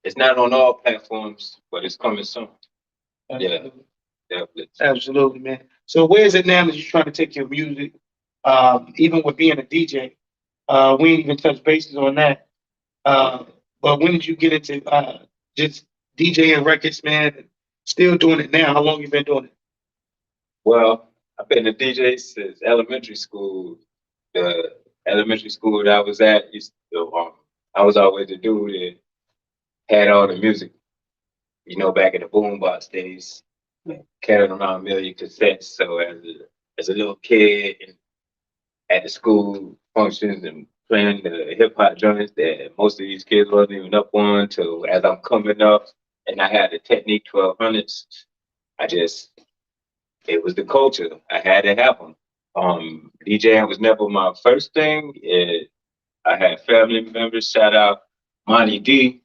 [SPEAKER 2] It's not on all platforms, but it's coming soon.
[SPEAKER 1] Absolutely.
[SPEAKER 2] Yeah,
[SPEAKER 1] Absolutely, man. So where is it now that you're trying to take your music? Even with being a DJ, we ain't even touch bases on that. But when did you get into just DJing records, man? Still doing it now? How long you been doing it?
[SPEAKER 2] Well, I've been a DJ since elementary school. The elementary school that I was at, I was always the dude that had all the music. You know, back in the boombox days, carrying around a million cassettes. So as a little kid and at the school functions and playing the hip hop joints that most of these kids wasn't even up on, till as I'm coming up and I had the Technique 1200s, it was the culture. I had to have them. DJing was never my first thing. I had family members, shout out Monty D,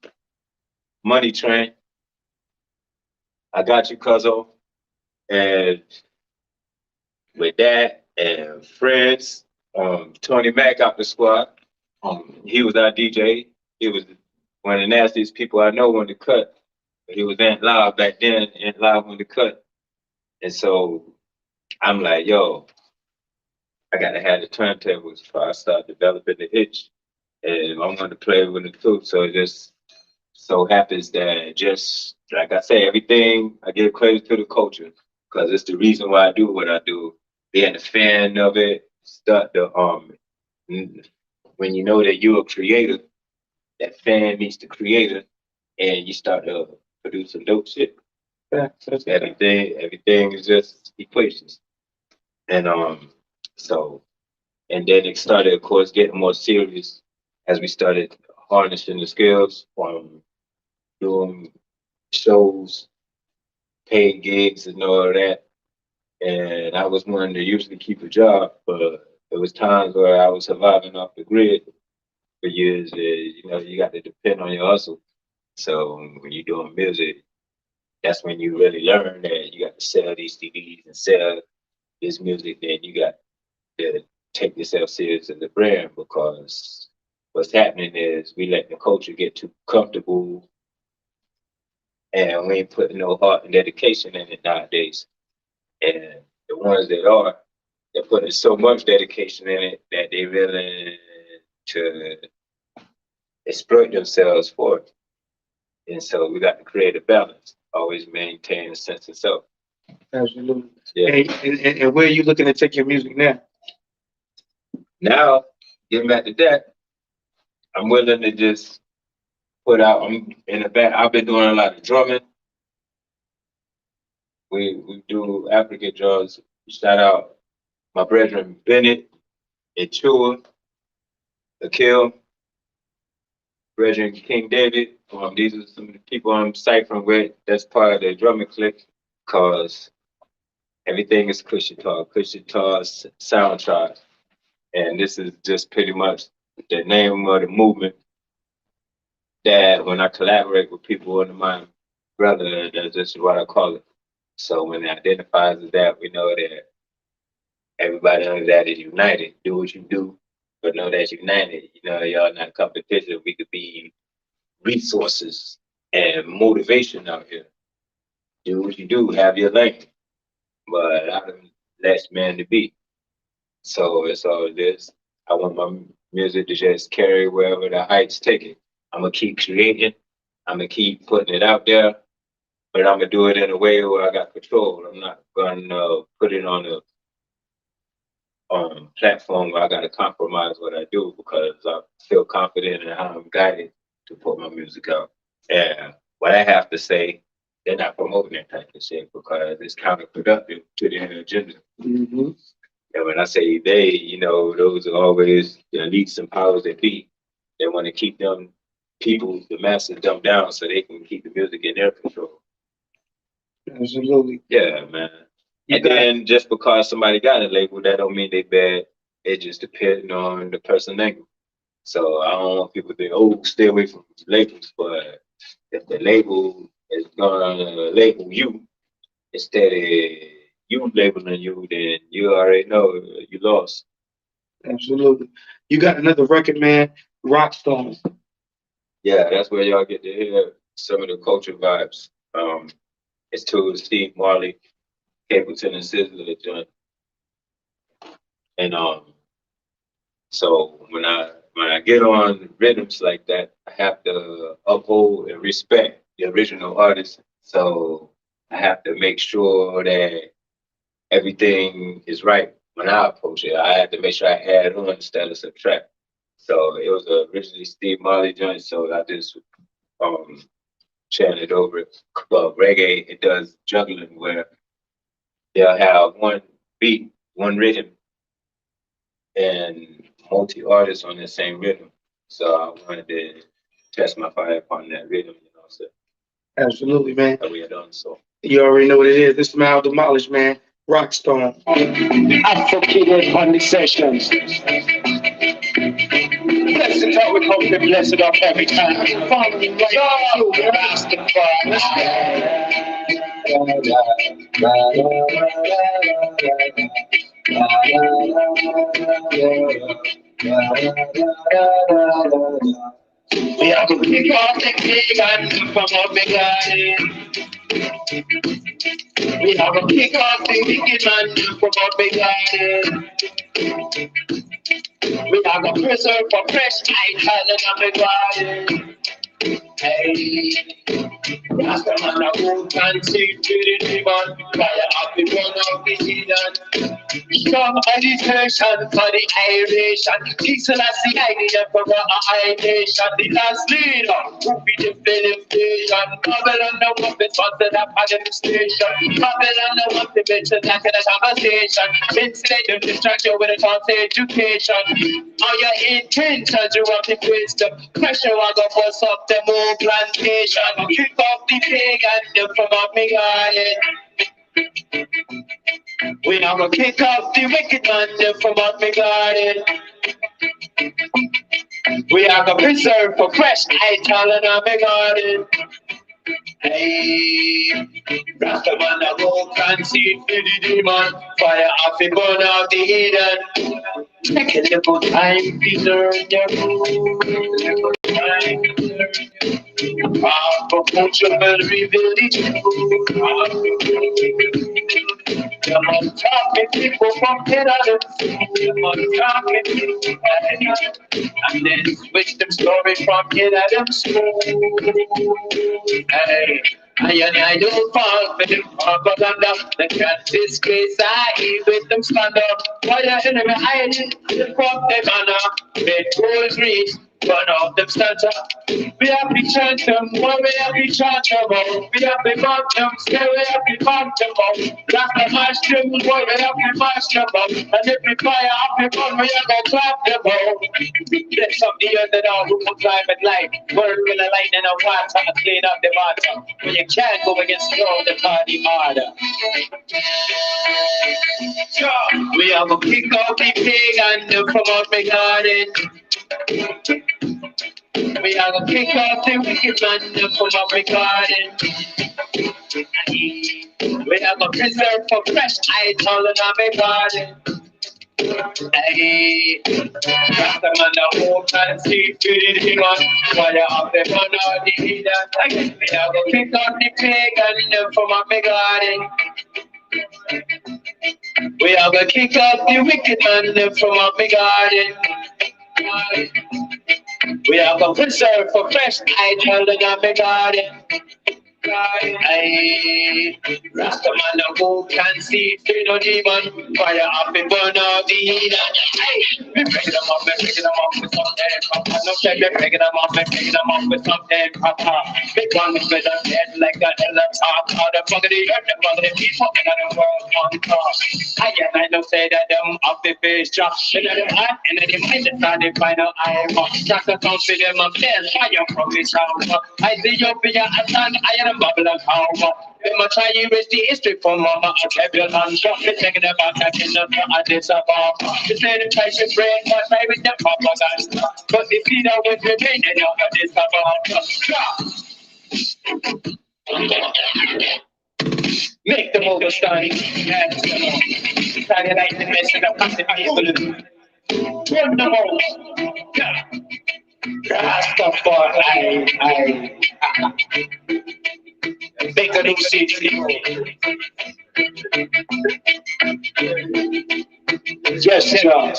[SPEAKER 2] Money Train. I got you, Cuzzo. And with that and friends, Tony Mack out the squad. He was our DJ. He was one of the nastiest people I know on the cut. He was in live back then, in live on the cut. And so I'm like, yo, I gotta have the turntables before I start developing the itch. And I wanted to play with it too. So it just so happens that just like I say, everything I give credit to the culture because it's the reason why I do what I do. Being a fan of it, start the when you know that you're a creator, that fan meets the creator, and you start to produce some dope shit.
[SPEAKER 1] Yeah,
[SPEAKER 2] everything is just equations. And so and then it started, of course, getting more serious as we started harnessing the skills from doing shows, paid gigs, and all of that. And I was one to usually keep a job, but there was times where I was surviving off the grid for years. You got to depend on your hustle. So when you're doing music, that's when you really learn that you got to sell these CDs and sell this music. Then you got to take yourself serious as a brand because what's happening is we let the culture get too comfortable, and we ain't putting no heart and dedication in it nowadays. And the ones that are, they're putting so much dedication in it that they willing to exploit themselves for it. And so we got to create a balance, always maintain a sense of self.
[SPEAKER 1] Absolutely.
[SPEAKER 2] Yeah.
[SPEAKER 1] And where are you looking to take your music now?
[SPEAKER 2] Now, getting back to that, I'm willing to just put out, I'm in the back, I've been doing a lot of drumming. We do African drums. Shout out my brethren Bennett and Chua, Akil, brethren King David. These are some of the people I'm ciphering with. That's part of the drumming clique, because everything is Kushita soundtrack. And this is just pretty much the name of the movement that when I collaborate with people under my brother, that's just what I call it. So when it identifies as that, we know that everybody under that is united. Do what you do, but know that united. You know, y'all not competition. We could be resources and motivation out here. Do what you do, have your lane. But I don't less man to be. So it's all it is. I want my music to just carry wherever the heights take it. I'm gonna keep creating. I'm gonna keep putting it out there, but I'm gonna do it in a way where I got control. I'm not gonna put it on a platform where I gotta compromise what I do, because I feel confident in how I'm guided to put my music out. And what I have to say, they're not promoting that type of shit because it's counterproductive to their agenda.
[SPEAKER 1] Mm-hmm.
[SPEAKER 2] And when I say they, you know, those are always the elites and powers that be. They want to keep them people, the masses, dumbed down so they can keep the music in their control.
[SPEAKER 1] Absolutely.
[SPEAKER 2] Yeah, man. And then just because somebody got a label, that don't mean they bad. It just depends on the person angle. So I don't want people to think, oh, stay away from labels. But if the label is gonna label you instead of you labeling you, then you already know you lost.
[SPEAKER 1] Absolutely. You got another record, man, Rockstone.
[SPEAKER 2] Yeah, that's where y'all get to hear some of the culture vibes. It's to Steve Marley, Capleton and Sizzler joint. And so when I get on rhythms like that, I have to uphold and respect the original artist. So I have to make sure that everything is right when I approach it. I have to make sure I add on instead of subtract. So it was originally Steve Marley joint, so I just chanted over it. But reggae, it does juggling where they'll have one beat, one rhythm, and multi artists on the same rhythm. So I wanted to test my fire upon that rhythm, you know. So
[SPEAKER 1] Absolutely, man.
[SPEAKER 2] that we had done so.
[SPEAKER 1] You already know what it is. This is Mal Demolish, man. Rockstone.
[SPEAKER 3] Advocated on the sessions. Blessed are we hope and blessed are every time. Following right through the we are going to kick off the big and from our big garden. We are going to kick off the wicked man from our big garden. We are going to preserve for fresh night and the garden. Hey, Rastaman, I won't concede to the demon. Fire up the run of the heathen. Strong agitation for the Irish and peace and the idea for our nation. The last leader who be the Philippine. Babylon, no one been busted up at the station. Babylon, no one been mentioned that in a conversation. Instead of distract you with a false education. All your intentions, you want the wisdom. Pressure, I go bust up the moon plantation. Kick off the pig and them from up me garden. We are gonna kick off the wicked man them from up me garden. We are gonna preserve for fresh night all in our garden. Hey, Rastaman, I won't concede for the demon. Fire off the burn out the heathen. Take a little time to learn your rules. Little time to learn your rules. Unfortunately, reveal each come on, talking people from Canada. Come on, talking people. And then switch them story from Canada. Hey. I don't fall for them propaganda. The Francis Grace I eat with them stand up. Why your enemy hiding? Fuck them honor. Make goals reach. Burn off them stand up. We have to chant them. Why we have to chant them out? We have to mark them. Stay we have to mark them out. Blast the mash them. Why we have to mash them out? And if we fire up the gun, we have to clap them out. There's some the other dog who will climate life. Work with a light and a water and clean up the water. When you can't go against the party order. We have a kick out the pig and from out my garden. We have a kick out the wicked man from out my garden. We have a preserve for fresh eyes all in my garden. Hey, that's the man that walk and see to the demon. Fire up the man or the leader. We have a kick out the pig and from out my garden. We have a kick out the wicked man from out my garden. We have a preserve for fresh idol in our garden. Hey, Rastaman who can see through no demon. Fire up and burn out the heathen. Hey, we break them up with something, Papa. No, say we break them up with something, Papa. Big one with a head like a hell top. How the fuck of the earth, the fuck of the people, and the world on top. I don't say that them up the face drop. And then the heart, and then the mind, and the final eye. Just a sound for them, I'm dead. Fire from the shower. I see you be a stand, I am bubble of power. Them a try erase the history from mama. I kept your hand shot. They're thinking about that in the this about. They say the price is break, but I with them propaganda. But the feed out with the pain, they know this about. Make the motor stand. Started like the mess and the people. Turn the motor. Rastafari, make a new city. Yes, John.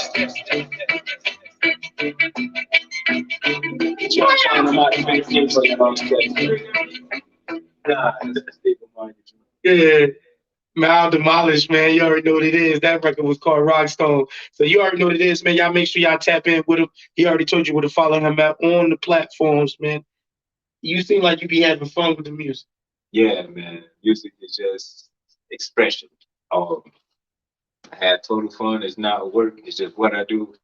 [SPEAKER 3] Yeah. Mal Demolish, man. You already know what it is. That record was called Rockstone. So you already know what it is, man. Y'all make sure y'all tap in with him. He already told you where to follow him at on the platforms, man. You seem like you be having fun with the music.
[SPEAKER 2] Yeah, man. Music is just expression. I had total fun. It's not work. It's just what I do.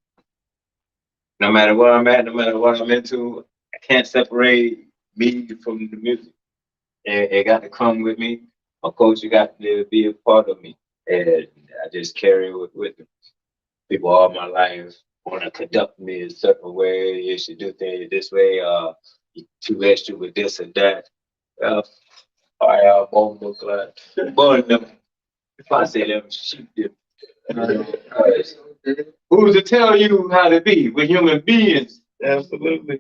[SPEAKER 2] No matter where I'm at, no matter what I'm into, I can't separate me from the music. It got to come with me. Of course, you got to be a part of me. And I just carry it with me. People all my life want to conduct me a certain way. You should do things this way. You too extra with this and that. Fire bomb like burn them. If I say them, shoot them. Who's to tell you how to be? We're human beings.
[SPEAKER 3] Absolutely.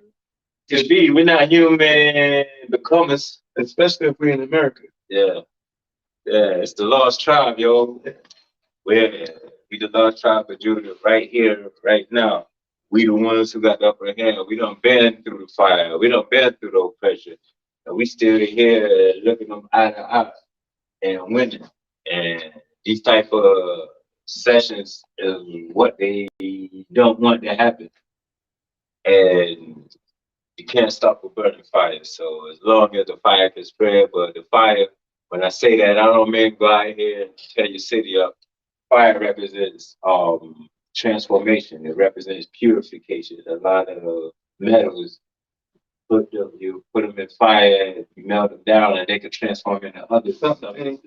[SPEAKER 2] To be, we're not human becomers.
[SPEAKER 3] Especially if we're in America.
[SPEAKER 2] Yeah. Yeah, it's the lost tribe, yo. We the lost tribe of Judah right here, right now. We the ones who got the upper hand. We done been through the fire. We done been through the oppression. And we still here looking them eye to eye and winning. And these type of sessions is what they don't want to happen. And you can't stop a burning fire. So as long as the fire can spread, but the fire, when I say that, I don't mean go out here and tear your city up. Fire represents transformation. It represents purification. A lot of metals, you put them in fire, you melt them down, and they can transform into other something.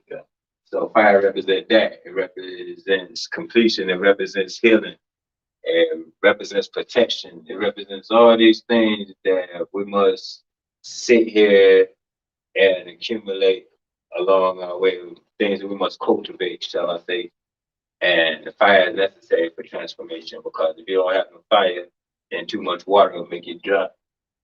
[SPEAKER 2] So fire represents that. It represents completion. It represents healing. It represents protection. It represents all these things that we must sit here and accumulate along our way. Things that we must cultivate, shall I say. And the fire is necessary for transformation, because if you don't have no fire, then too much water will make it dry.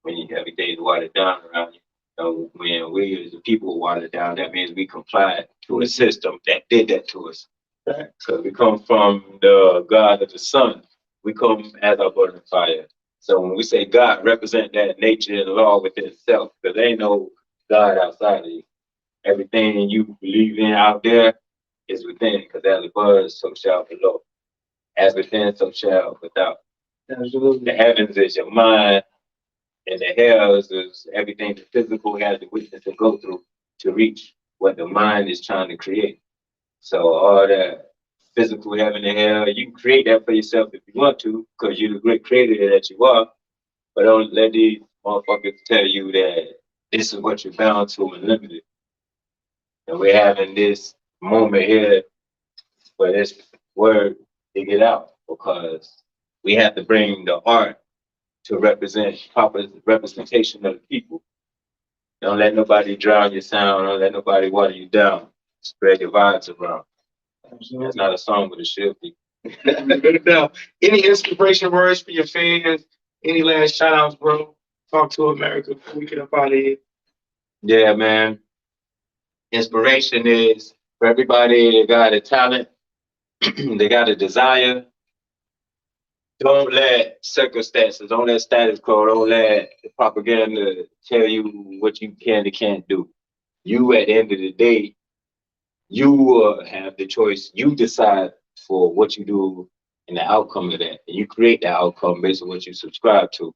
[SPEAKER 2] When everything's watered down around you. So when we as the people water down, that means we complied to a system that did that to us. Right? So we come from the God of the sun. We come as our burning fire. So when we say God, represent that nature and law within itself, because there ain't no God outside of you. Everything you believe in out there is within, because as above, so shall below. As within, so shall without. Absolutely. The heavens is your mind, and the hells is everything the physical has to witness and go through to reach what the mind is trying to create. So all that physical heaven and hell, you can create that for yourself if you want to, because you're the great creator that you are. But don't let these motherfuckers tell you that this is what you're bound to and limited. And we're having this moment here for this word to get out, because we have to bring the art to represent proper representation of the people. Don't let nobody drown your sound. Don't let nobody water you down. Spread your vibes around. Absolutely. It's not a song, but it should be.
[SPEAKER 3] Now, any inspiration words for your fans? Any last shout outs, bro? Talk to America before we get up out of here.
[SPEAKER 2] Yeah, man. Inspiration is for everybody that got a talent, they got a desire. Don't let circumstances, don't let status quo, don't let the propaganda tell you what you can and can't do. You, at the end of the day, you have the choice. You decide for what you do and the outcome of that. And you create the outcome based on what you subscribe to.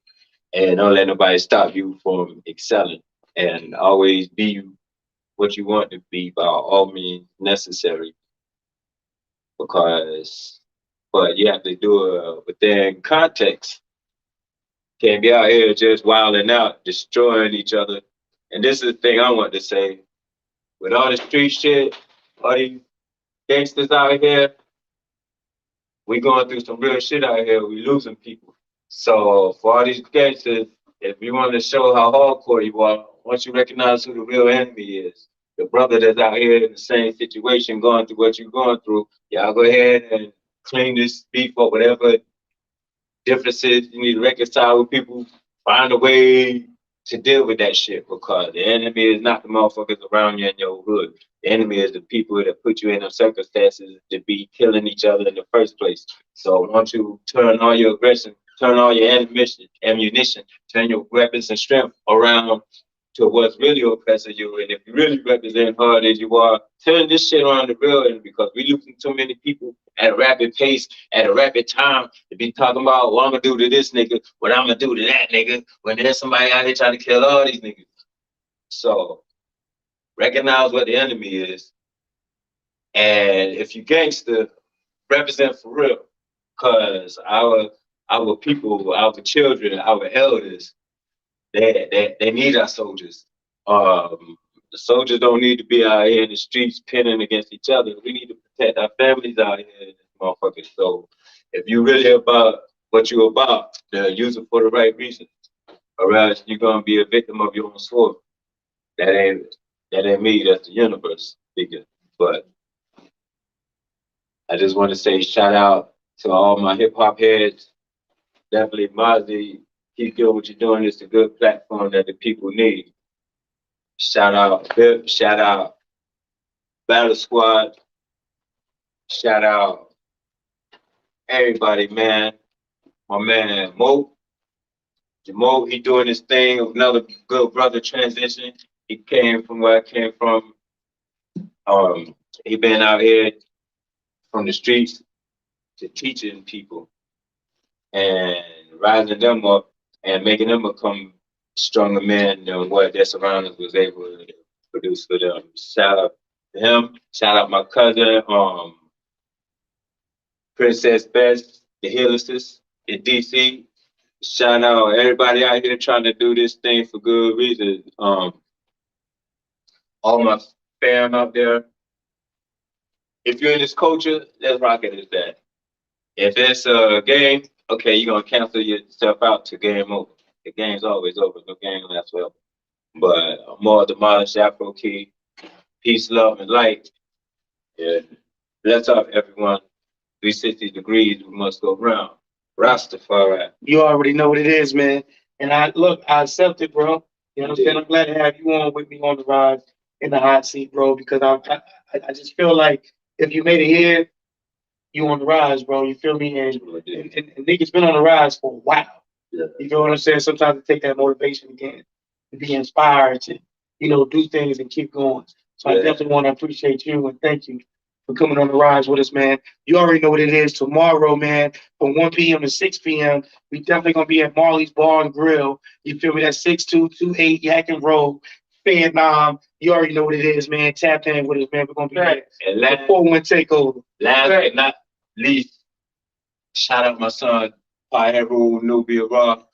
[SPEAKER 2] And don't let nobody stop you from excelling. And always be what you want to be by all means necessary. But you have to do it within context. Can't be out here just wilding out, destroying each other. And this is the thing I want to say. With all the street shit, all these gangsters out here, we going through some real shit out here. We losing people. So for all these gangsters, if you want to show how hardcore you are, once you recognize who the real enemy is, the brother that's out here in the same situation, going through what you're going through, y'all go ahead and clean this beef up, whatever differences you need to reconcile with people, find a way to deal with that shit, because the enemy is not the motherfuckers around you in your hood. The enemy is the people that put you in those circumstances to be killing each other in the first place. So once you turn all your aggression, turn all your ammunition, turn your weapons and strength around to what's really oppressing you. And if you really represent hard as you are, turn this shit on the real end, because we losing too many people at a rapid pace, at a rapid time, to be talking about what I'm gonna do to this nigga, what I'm gonna do to that nigga, when there's somebody out here trying to kill all these niggas. So recognize what the enemy is. And if you gangster, represent for real. Cause our people, our children, our elders, they need our soldiers. The soldiers don't need to be out here in the streets pinning against each other. We need to protect our families out here in this motherfucker. So if you really about what you're about, then use it for the right reason. Or else you're gonna be a victim of your own sword. That ain't me, that's the universe speaking. But I just want to say shout out to all my hip hop heads. Definitely Mozzie, keep doing what you're doing. It's a good platform that the people need. Shout out Pip, shout out Battle Squad, shout out everybody, man. My man Mo, he doing his thing. Another good brother transition. He came from where I came from. He been out here from the streets to teaching people and rising them up and making them become stronger men than what their surroundings was able to produce for them. Shout out to him. Shout out my cousin, Princess Best, the Healistess in DC. Shout out everybody out here trying to do this thing for good reason. All my fam out there. If you're in this culture, let's rock it as that. If it's a game, okay, you're gonna cancel yourself out to game over. The game's always over. No game lasts forever. But Mal Demolish, Afro Key, peace, love, and light. Yeah. Bless up, everyone. 360 degrees, we must go round. Rastafari.
[SPEAKER 3] You already know what it is, man. And I accept it, bro. You know what I'm saying? I'm glad to have you on with me on the ride in the hot seat, bro, because I just feel like if you made it here, you on the rise, bro. You feel me? And niggas been on the rise for a while.
[SPEAKER 2] Yeah.
[SPEAKER 3] You feel what I'm saying? Sometimes it take that motivation again to be inspired to, do things and keep going. So I definitely want to appreciate you and thank you for coming on the rise with us, man. You already know what it is. Tomorrow, man, from 1 p.m. to 6 p.m., we definitely gonna be at Marley's Bar and Grill. You feel me? That's 6228 Yak and Roll, Vietnam. You already know what it is, man. Tap in with us, man. We're gonna be there.
[SPEAKER 2] And
[SPEAKER 3] The 4-1 takeover.
[SPEAKER 2] last but not least, shout out my son, Paheru Nubia Raw.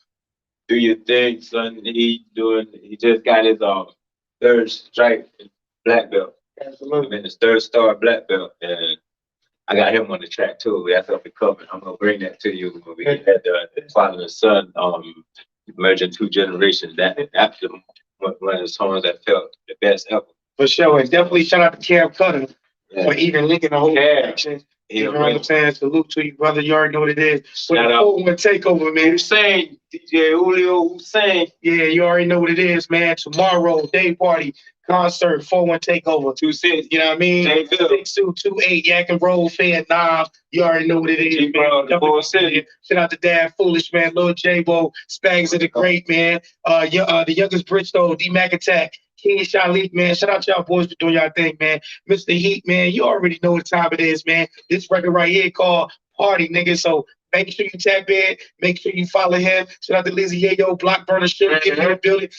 [SPEAKER 2] Do your thing, son. He just got his third stripe black belt.
[SPEAKER 3] Absolutely.
[SPEAKER 2] I'm in his third star black belt, and I got him on the track too. That's up and coming. I'm gonna bring that to you when we get that done. Father and son, merging two generations. That's one of the songs that felt the best ever.
[SPEAKER 3] For sure. And definitely shout out to Cam Cutter for even linking the whole action. You know what I'm saying? Salute to you, brother. You already know what it is.
[SPEAKER 2] Shout out.
[SPEAKER 3] 4-1 takeover, man.
[SPEAKER 2] Hussein, DJ Julio Hussein.
[SPEAKER 3] Yeah, you already know what it is, man. Tomorrow, day party, concert, 4-1 takeover.
[SPEAKER 2] 2-6.
[SPEAKER 3] You know what I mean? 6228 Yak and Roll, Vietnam. You already know what it is, man. Shout out to Dad Foolish, man. Lil J-Bo, Spags of the Great, man. The youngest Bridgestone, D Mac Attack. King Shalik, man. Shout out to y'all boys for doing y'all thing, man. Mr. Heat, man. You already know what time it is, man. This record right here called Party, nigga. So make sure you tap in. Make sure you follow him. Shout out to Lizzie Yayo, Block Burner Shit, get in the building.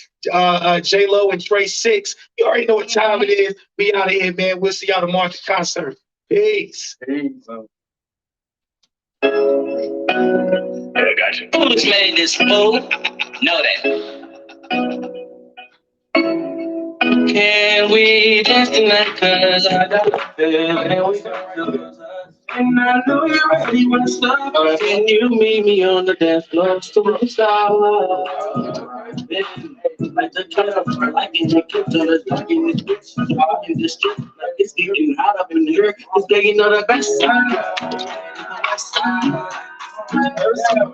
[SPEAKER 3] J-Lo and Trey 6. You already know what time it is. We out of here, man. We'll see y'all tomorrow at the concert. Peace.
[SPEAKER 1] I got you. Who's made this fool? Know that. Can we dance tonight? Cause I got a feeling. And I know you're ready when it's up. Can you meet me on the dance floor? Superstar. Like the camera, I can take it to the dark in this bitch. In the street, like it's getting hot up in here. It's getting on the best side. The west side.